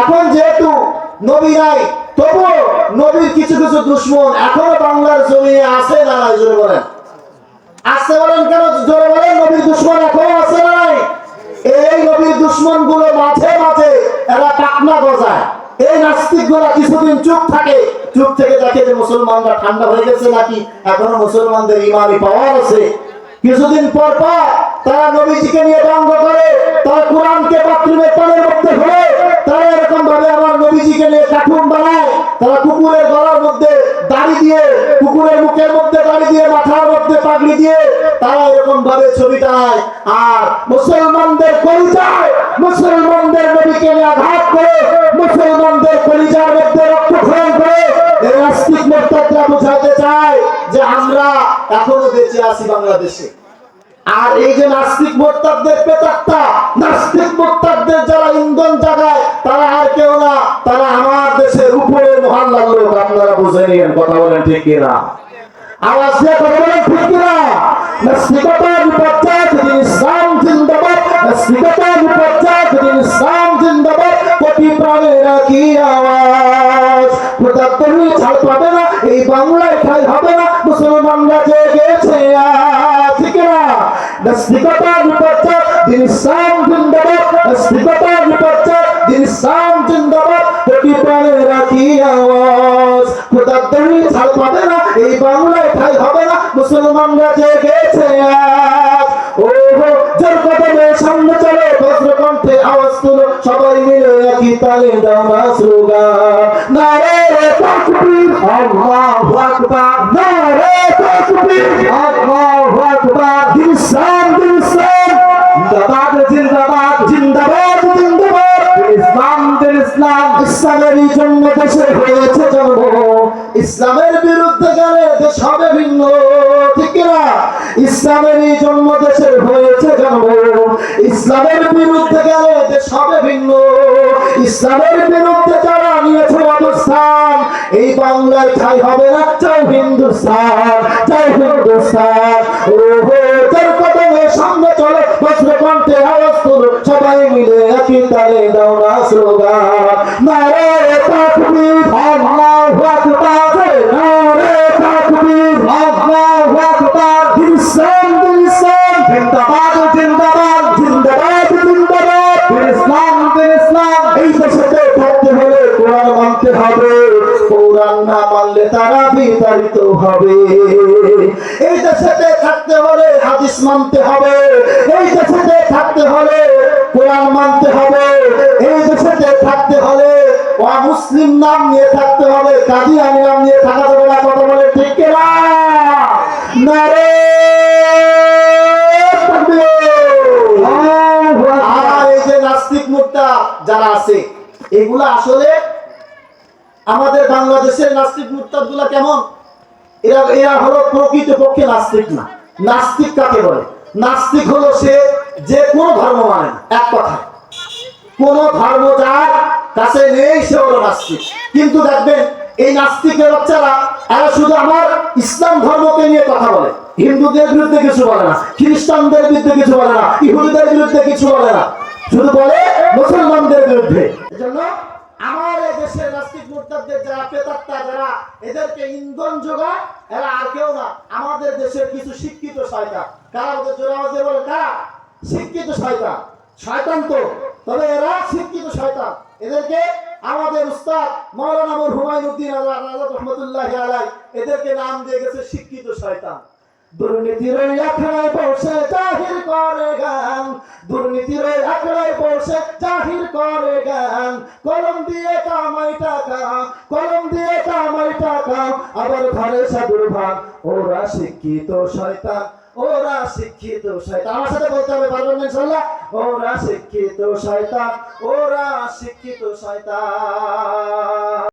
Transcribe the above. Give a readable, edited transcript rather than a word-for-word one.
এখন যেহেতু নবী নাই, তবুও নবীর কিছু কিছু দুশ্মন এখনো বাংলার জমিনে আছে না নাই? জোরে বলেন, আসতে বলেন কেন? জোরে বলেন, নবীর দুশ্মন এখনো আছে না নাই? এই নবীর দুশ্মন গুলো মাঝে মাঝে এরা টাকনা গজায়। এই নাস্তিক গুলা কিছুদিন চুপ থাকে, চুপ থেকে দেখে যে মুসলমানরা ঠান্ডা হয়ে গেছে নাকি, এখনো মুসলমানদের ইমানি পাওয়ার আছে। কিছুদিন পর পর তারা নবীজিকে নিয়ে ব্যঙ্গ করে, তারা কোরআনকে বাথরুমের পানির মধ্যে ফেলে, তারা এরকম ভাবে আমার নবীজিকে নিয়ে কার্টুন বানায়। তারা কুকুরের গলার মধ্যে দাড়ি দিয়ে, কুকুরের মুখের মধ্যে দাড়ি দিয়ে, মাথার মধ্যে পাগড়ি দিয়ে তারা এরকম ভাবে ছবি টানায়। আর মুসলমানদের কলিজায়, মুসলমানদের নবীকে নিয়ে আঘাত করে, মুসলমানদের কলিজার মধ্যে রক্তক্ষরণ করে এই নাস্তিক মুরতাদরা বোঝাতে চায় যে আমরা এখনো বেঁচে আছি বাংলাদেশে। আর এই যে নাস্তিক মুরতাদদের প্রেতাত্মা, নাস্তিক মুরতাদদের যারা ইন্ধন জাগায়, তারা আর কেউ না, তারা আমার দেশের উপরে মহল্লার লোক। আপনারা বুঝে নিন, কথা বলেন ঠিক কিনা? আওয়াজ দিয়ে কথা বলেন ঠিক কিনা? নাস্তিকতার বিপর্যয় যদি ইসলাম জিন্দাবাদ, নাস্তিকতার বিপর্যয় যদি ইসলাম জিন্দাবাদ, কোটি প্রাণের কি আওয়াজ। প্রতাপী ছাড় পাবে না, এই বাংলায় ঠাই হবে না, মুসলমানরা জেগেছে আজ, ঠিক না? নাস্তিকতার বিপর্যয় দিন ইসলাম জিন্দাবাদ, নাস্তিকতার বিপর্যয় দিন ইসলাম জিন্দাবাদ, কোটি প্রাণের কি আওয়াজ। প্রতাপী ছাড় পাবে না, এই বাংলায় ঠাই হবে না, মুসলমানরা জেগেছে আজ। ও জোর কদমে সামনে চলো, বজ্রকণ্ঠে আওয়াজ তুলো, সবাই মিলে একই তালে দাও না স্লোগান, নারে তাকবীর আল্লাহু আকবার, নারে তাকবীর আল্লাহু আকবার। দিন ইসলাম, দিন ইসলাম জিন্দাবাদ, জিন্দাবাদ, জিন্দাবাদ, জিন্দাবাদ। দিন ইসলাম, দিন ইসলাম। ইসলামের জন্য দেশে হয়েছে জন্ম, ইসলামের বিরুদ্ধে গেলে দেশ হবে ভিন্ন, ঠিক না? ইসলামের জন্ম দেশের হয়েছে জন্ম, ইসলামের বিরুদ্ধে গেলে দেশ হবে ভিন্ন। ইসলামের বিরুদ্ধে যারা নিয়েছে অবস্থান, এই বাংলায় ঠাই হবে না, জয় হিন্দুস্তান, জয় হিন্দুস্তান। ও হো যার কদমে সামনে চলো, বজ্রকণ্ঠে আওয়াজ তুলো, সবাই মিলে একই তালে দাও না স্লোগান, নারে তাকবীর আল্লাহু আকবার, নারে তাকবীর আল্লাহু আকবার। দিন ইসলাম, দিন ইসলাম জিন্দাবাদ, জিন্দাবাদ, জিন্দাবাদ, জিন্দাবাদ। দিন ইসলাম, দিন ইসলাম। এই দেশে থাকতে হলে কোরআন মানতে হবে, কোরআন না মানলে তারা বিতাড়িত হবে। এই দেশে থাকতে হলে হাদিস মানতে হবে, এই দেশে থাকতে হলে কোরআন মানতে হবে, এই দেশে থাকতে হলে মুসলিম নাম নিয়ে থাকতে হবে, কাদিয়ানী নাম নিয়ে থাকা যাবে না। কথা বলে ঠিক কিনা? নারে তাকবীর। আর এই যে নাস্তিক মুরতাদ যারা আছে, এগুলা আসলে আমাদের বাংলাদেশের নাস্তিক মুরতাদ গুলা কেমন? এরা এরা হলো প্রকৃতপক্ষে নাস্তিক না। নাস্তিক কাকে বলে? নাস্তিক হলো সে যে কোনো ধর্ম মানে না, এক কথায় কোন ধর্ম যার কাছে নেই সে হলো নাস্তিক। কিন্তু দেখবেন এই নাস্তিকের বাচ্চারা এরা শুধু আমার ইসলাম ধর্মকে নিয়ে কথা বলে, হিন্দুদের বিরুদ্ধে কিছু বলে না, খ্রিস্টানদের বিরুদ্ধে কিছু বলে না, ইহুদিদের বিরুদ্ধে কিছু বলে না, শুধু বলে মুসলমানদের বিরুদ্ধে। এজন্য আমার এই দেশের নাস্তিক মুরতাদদের যারা প্রেতাত্মা, যারা এদেরকে ইন্ধন যোগায়, এরা আর কেউ না, আমাদের দেশের কিছু শিক্ষিত শয়তান। কারা ওদের জোরে আওয়াজে বলে? কারা? শিক্ষিত শয়তান। শয়তান তো, তবে এরা শিক্ষিত শয়তান। এদেরকে আমাদের উস্তাদ মাওলানা হুমায়ুনুদ্দিন রহমাতুল্লাহি আলাইহি এদেরকে নাম দিয়ে গেছে শিক্ষিত শয়তান। দুর্নীতির আখড়ায় বসে জাহির করে গান, দুর্নীতির আখড়ায় বসে জাহির করে গান, কলম দিয়ে কামাই টাকা, কলম দিয়ে কামাই টাকা, আবার ঘরে সাধুর ভাগ। ওরা শিক্ষিত শয়তান, ওরা শিক্ষিত শয়তান। আমার সাথে বলতে হবে, পারবেন না ইনশাআল্লাহ? ওরা শিক্ষিত শয়তান, ওরা শিক্ষিত শয়তান।